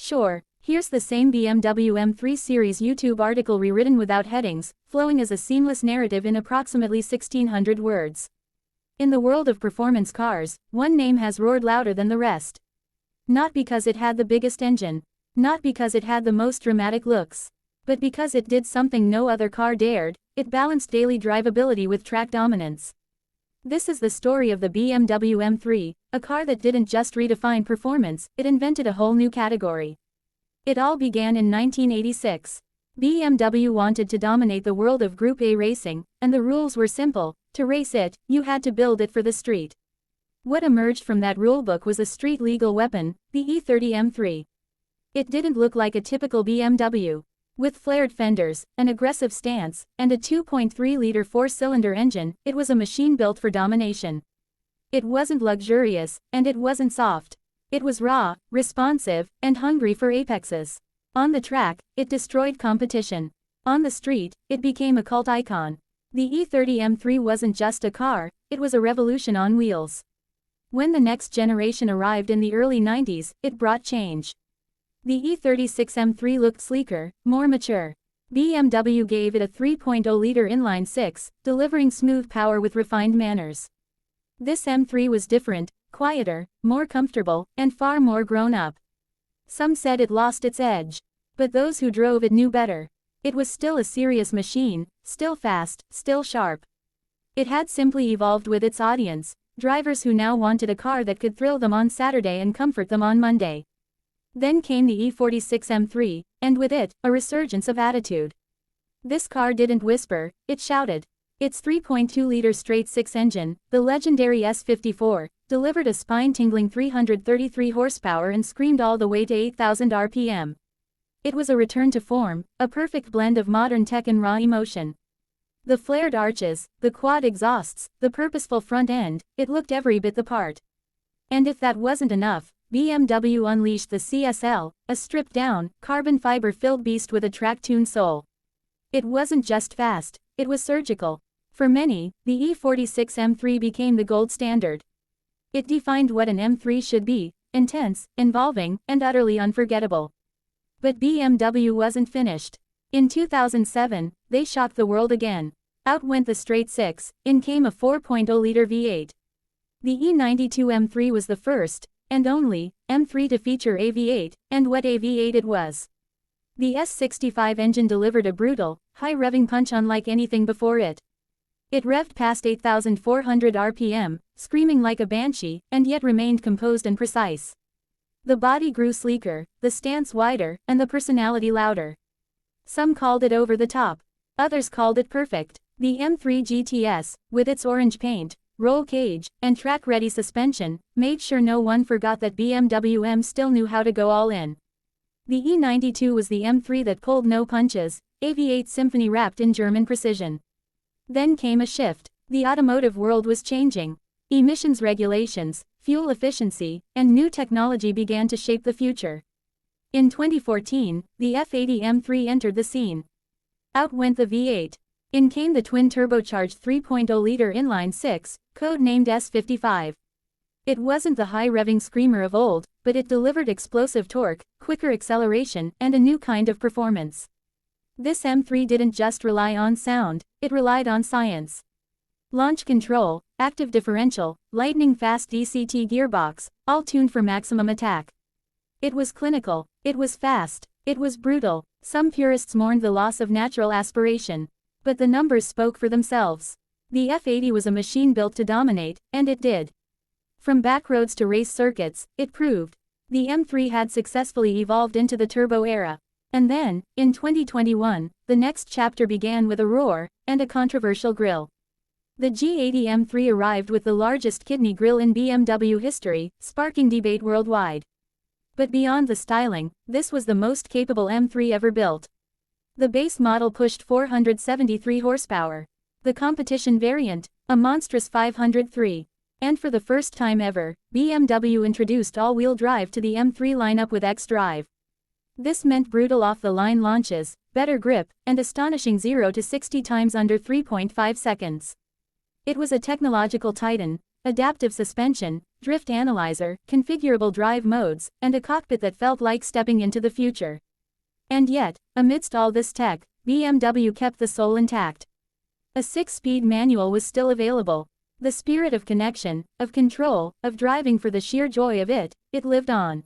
Sure, here's the same BMW M3 Series YouTube article rewritten without headings, flowing as a seamless narrative in approximately 1600 words. In the world of performance cars, one name has roared louder than the rest. Not because it had the biggest engine. Not because it had the most dramatic looks. But because it did something no other car dared, it balanced daily drivability with track dominance. This is the story of the BMW M3, a car that didn't just redefine performance, it invented a whole new category. It all began in 1986. BMW wanted to dominate the world of Group A racing, and the rules were simple: to race it, you had to build it for the street. What emerged from that rulebook was a street-legal weapon, the E30 M3. It didn't look like a typical BMW. With flared fenders, an aggressive stance, and a 2.3-liter four-cylinder engine, it was a machine built for domination. It wasn't luxurious, and it wasn't soft. It was raw, responsive, and hungry for apexes. On the track, it destroyed competition. On the street, it became a cult icon. The E30 M3 wasn't just a car, it was a revolution on wheels. When the next generation arrived in the early 90s, it brought change. The E36 M3 looked sleeker, more mature. BMW gave it a 3.0-liter inline-six, delivering smooth power with refined manners. This M3 was different, quieter, more comfortable, and far more grown-up. Some said it lost its edge. But those who drove it knew better. It was still a serious machine, still fast, still sharp. It had simply evolved with its audience, drivers who now wanted a car that could thrill them on Saturday and comfort them on Monday. Then came the E46 M3, and with it, a resurgence of attitude. This car didn't whisper, it shouted. Its 3.2-liter straight-six engine, the legendary S54, delivered a spine-tingling 333 horsepower and screamed all the way to 8,000 RPM. It was a return to form, a perfect blend of modern tech and raw emotion. The flared arches, the quad exhausts, the purposeful front end, it looked every bit the part. And if that wasn't enough, BMW unleashed the CSL, a stripped-down, carbon fiber-filled beast with a track-tuned soul. It wasn't just fast, it was surgical. For many, the E46 M3 became the gold standard. It defined what an M3 should be: intense, involving, and utterly unforgettable. But BMW wasn't finished. In 2007, they shocked the world again. Out went the straight-six, in came a 4.0-liter V8. The E92 M3 was the first, and only, M3 to feature a V8, and what a V8 it was. The S65 engine delivered a brutal, high-revving punch unlike anything before it. It revved past 8,400 RPM, screaming like a banshee, and yet remained composed and precise. The body grew sleeker, the stance wider, and the personality louder. Some called it over the top. Others called it perfect. The M3 GTS, with its orange paint, roll cage, and track-ready suspension, made sure no one forgot that BMW M still knew how to go all in. The E92 was the M3 that pulled no punches, a V8 symphony wrapped in German precision. Then came a shift. The automotive world was changing. Emissions regulations, fuel efficiency, and new technology began to shape the future. In 2014, the F30 M3 entered the scene. Out went the V8. In came the twin-turbocharged 3.0-liter inline-six, code-named S55. It wasn't the high-revving screamer of old, but it delivered explosive torque, quicker acceleration, and a new kind of performance. This M3 didn't just rely on sound, it relied on science. Launch control, active differential, lightning-fast DCT gearbox, all tuned for maximum attack. It was clinical, it was fast, it was brutal. Some purists mourned the loss of natural aspiration. But the numbers spoke for themselves. The F80 was a machine built to dominate, and it did. From backroads to race circuits, it proved. The M3 had successfully evolved into the turbo era. And then, in 2021, the next chapter began with a roar, and a controversial grille. The G80 M3 arrived with the largest kidney grille in BMW history, sparking debate worldwide. But beyond the styling, this was the most capable M3 ever built. The base model pushed 473 horsepower. The competition variant, a monstrous 503. And for the first time ever, BMW introduced all-wheel drive to the M3 lineup with xDrive. This meant brutal off-the-line launches, better grip, and astonishing 0 to 60 times under 3.5 seconds. It was a technological titan, adaptive suspension, drift analyzer, configurable drive modes, and a cockpit that felt like stepping into the future. And yet, amidst all this tech, BMW kept the soul intact. A 6-speed manual was still available. The spirit of connection, of control, of driving for the sheer joy of it lived on.